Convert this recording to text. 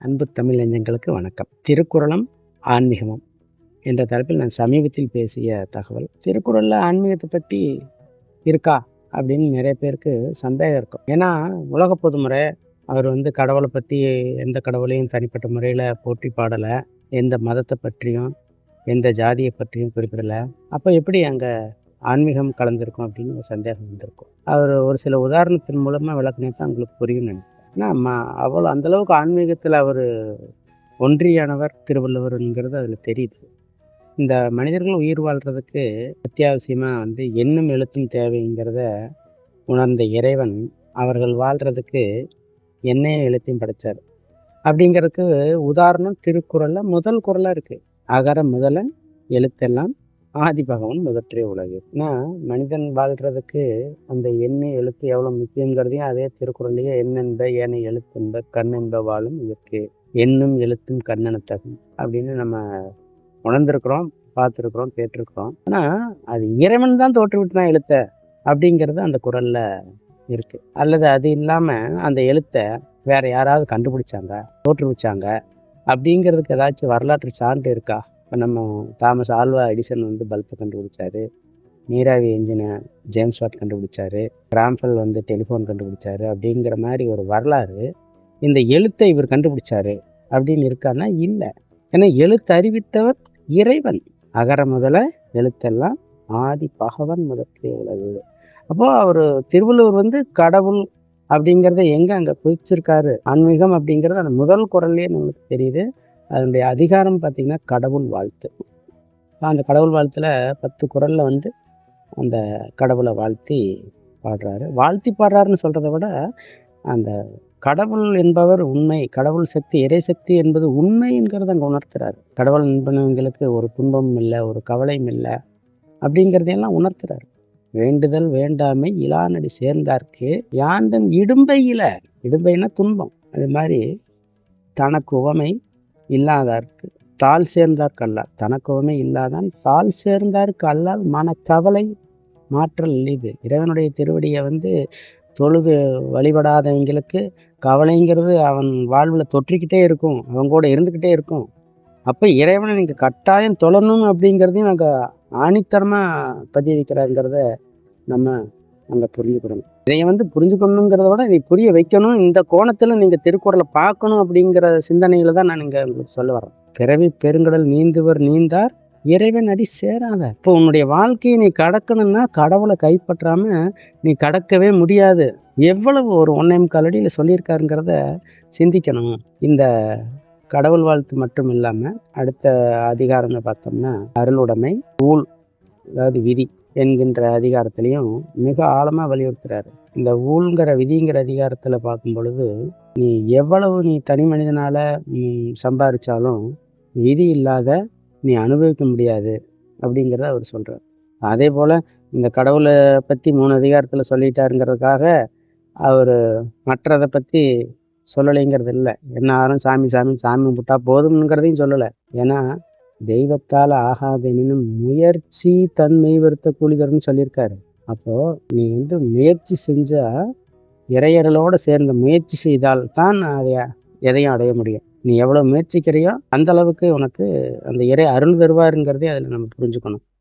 அன்பு தமிழ் நெஞ்சங்களுக்கு வணக்கம். திருக்குறளும் ஆன்மீகமும் என்ற தலைப்பில் நான் சமீபத்தில் பேசிய தகவல். திருக்குறள்ல ஆன்மீகத்தை பற்றி இருக்கா அப்படின்னு நிறைய பேருக்கு சந்தேகம் இருக்கும். ஏன்னா உலக பொதுமுறை அவர் கடவுளை பற்றி எந்த கடவுளையும் தனிப்பட்ட முறையில் போற்றி பாடலை, எந்த மதத்தை பற்றியும் எந்த ஜாதியை பற்றியும் குறிப்பிடலை. அப்போ எப்படி அங்கே ஆன்மீகம் கலந்திருக்கும் அப்படின்னு ஒரு சந்தேகம் வந்திருக்கும். அவர் ஒரு சில உதாரணத்தின் மூலமாக விளக்குனே தான் உங்களுக்கு புரியும்னு நினைக்கிறேன். ஏன்னா அவ்வளோ அந்தளவுக்கு ஆன்மீகத்தில் அவர் ஒன்றியானவர் திருவள்ளுவருங்கிறது அதில் தெரியுது. இந்த மனிதர்கள் உயிர் வாழ்கிறதுக்கு அத்தியாவசியமாக எண்ணும் எழுத்தும் தேவைங்கிறத உணர்ந்த இறைவன் அவர்கள் வாழ்கிறதுக்கு எண்ணையும் எழுத்தையும் படைத்தார். அப்படிங்கிறதுக்கு உதாரணம் திருக்குறளில் முதல் குறளாக இருக்குது. அகர முதல எழுத்தெல்லாம் ஆதி பகவன் முதற்றே உலகு. ஏன்னா மனிதன் வாழ்கிறதுக்கு அந்த எண்ணெய் எழுத்து எவ்வளோ முக்கியங்கிறதையும் அதே திருக்குறள்லேயே எண்ணென்ப ஏனை எழுத்தென்ப கண்ணென்ப வாழும் இதற்கு எண்ணும் எழுத்தும் கண்ணெனத்தகும் அப்படின்னு நம்ம உணர்ந்திருக்கிறோம், பார்த்துருக்குறோம், கேட்டிருக்கிறோம். ஆனால் அது இறைவன் தான் தோற்றுவிட்டுதான் எழுத்த அப்படிங்கிறது அந்த குறளில் இருக்குது. அல்லது அது இல்லாமல் அந்த எழுத்தை வேற யாராவது கண்டுபிடிச்சாங்க, தோற்றுவிச்சாங்க அப்படிங்கிறதுக்கு ஏதாச்சும் வரலாற்று சான்று இருக்கா? இப்போ நம்ம தாமஸ் ஆல்வா எடிசன் பல்பை கண்டுபிடிச்சாரு, நீராவி என்ஜினை ஜேம்ஸ் வாட் கண்டுபிடிச்சாரு, கிராம்ஃபெல் டெலிஃபோன் கண்டுபிடிச்சாரு அப்படிங்கிற மாதிரி ஒரு வரலாறு இந்த எழுத்தை இவர் கண்டுபிடிச்சாரு அப்படின்னு இருக்கான்னா இல்லை. ஏன்னா எழுத்து அறிவித்தவர் இறைவன். அகர முதல எழுத்தெல்லாம் ஆதி பகவன் முதற்றே உலகு. அப்போது அவர் திருவள்ளுவர் கடவுள் அப்படிங்கிறத எங்கே அங்கே குறிச்சிருக்காரு. ஆன்மீகம் அப்படிங்கிறது அந்த முதல் குறள்லேயே நம்மளுக்கு தெரியுது. அதனுடைய அதிகாரம் பார்த்திங்கன்னா கடவுள் வாழ்த்து. அந்த கடவுள் வாழ்த்தில் 10 குறளில் அந்த கடவுளை வாழ்த்தி பாடுறாரு. வாழ்த்தி பாடுறாருன்னு சொல்கிறத விட அந்த கடவுள் என்பவர் உண்மை, கடவுள் சக்தி, இறை சக்தி என்பது உண்மைங்கிறத அங்கே உணர்த்துறாரு. கடவுள் நண்பனவங்களுக்கு ஒரு துன்பமும் இல்லை, ஒரு கவலையும் இல்லை அப்படிங்கிறதையெல்லாம் உணர்த்துறாரு. வேண்டுதல் வேண்டாமை இலானடி சேர்ந்தார்க்கு யாண்டும் இடும்பையில, இடும்பைன்னா துன்பம், அது மாதிரி தனக்கு உவமை இல்லாதார்க்கு தாழ் சேர்ந்தார்க்கு அல்லால், தனக்கு உவமை இல்லாதான் தாழ் சேர்ந்தார்க்கு அல்லால் மனக்கவலை மாற்றல் இது. இறைவனுடைய திருவடியை தொழுது வழிபடாதவங்களுக்கு கவலைங்கிறது அவன் வாழ்வில் தொற்றிக்கிட்டே இருக்கும், அவங்க கூட இருந்துக்கிட்டே இருக்கும். அப்போ இறைவனை நீங்கள் கட்டாயம் தொழணும் அப்படிங்கிறதையும் நாங்கள் ஆணித்தரமாக பதிய வைக்கிறாருங்கிறத நம்ம அங்கே புரிஞ்சுக்கணும். இதை புரிஞ்சுக்கணுங்கிறத விட இதை புரிய வைக்கணும். இந்த கோணத்தில் நீங்கள் திருக்குறளை பார்க்கணும் அப்படிங்கிற சிந்தனையில் தான் நான் இங்கே உங்களுக்கு சொல்ல வரேன். பிறவி பெருங்கடல் நீந்துவர் நீந்தார் இறைவன் அடி சேராத. இப்போ உன்னுடைய வாழ்க்கையை நீ கடக்கணும்னா கடவுளை கைப்பற்றாம நீ கடக்கவே முடியாது. எவ்வளவு ஒரு 1.25 அடியில் சொல்லியிருக்காருங்கிறத சிந்திக்கணும். இந்த கடவுள் வாழ்த்து மட்டும் இல்லாமல் அடுத்த அதிகாரங்களை பார்த்தோம்னா அருளுடைமை, ஊழ் அதாவது விதி என்கின்ற அதிகாரத்திலையும் மிக ஆழமாக வலியுறுத்துறாரு. இந்த ஊழ்ங்கிற விதிங்கிற அதிகாரத்தில் பார்க்கும் பொழுது நீ எவ்வளவு நீ தனி மனிதனால் சம்பாதிச்சாலும் விதி இல்லாத நீ அனுபவிக்க முடியாது அப்படிங்கிறத அவர் சொல்கிறார். அதே போல் இந்த கடவுளை பற்றி 3 அதிகாரத்தில் சொல்லிட்டாருங்கிறதுக்காக அவர் மற்றதை பற்றி சொல்லலைங்கிறது இல்லை. என்னாரும் சாமி சாமி சாமி கும்பிட்டா போதும்ங்கிறதையும் சொல்லலை. ஏன்னா தெய்வத்தால் ஆகாதெனினும் முயற்சி தன்மை வருத்த கூலிதர்னு சொல்லியிருக்காரு. அப்போது நீ முயற்சி செஞ்சால், இறையர்களோடு சேர்ந்த முயற்சி செய்தால் தான் அதை எதையும் அடைய முடியும். நீ எவ்வளோ முயற்சிக்கிறியோ அந்த அளவுக்கு உனக்கு அந்த இறை அருள் தருவாருங்கிறதே அதில் நம்ம புரிஞ்சுக்கணும்.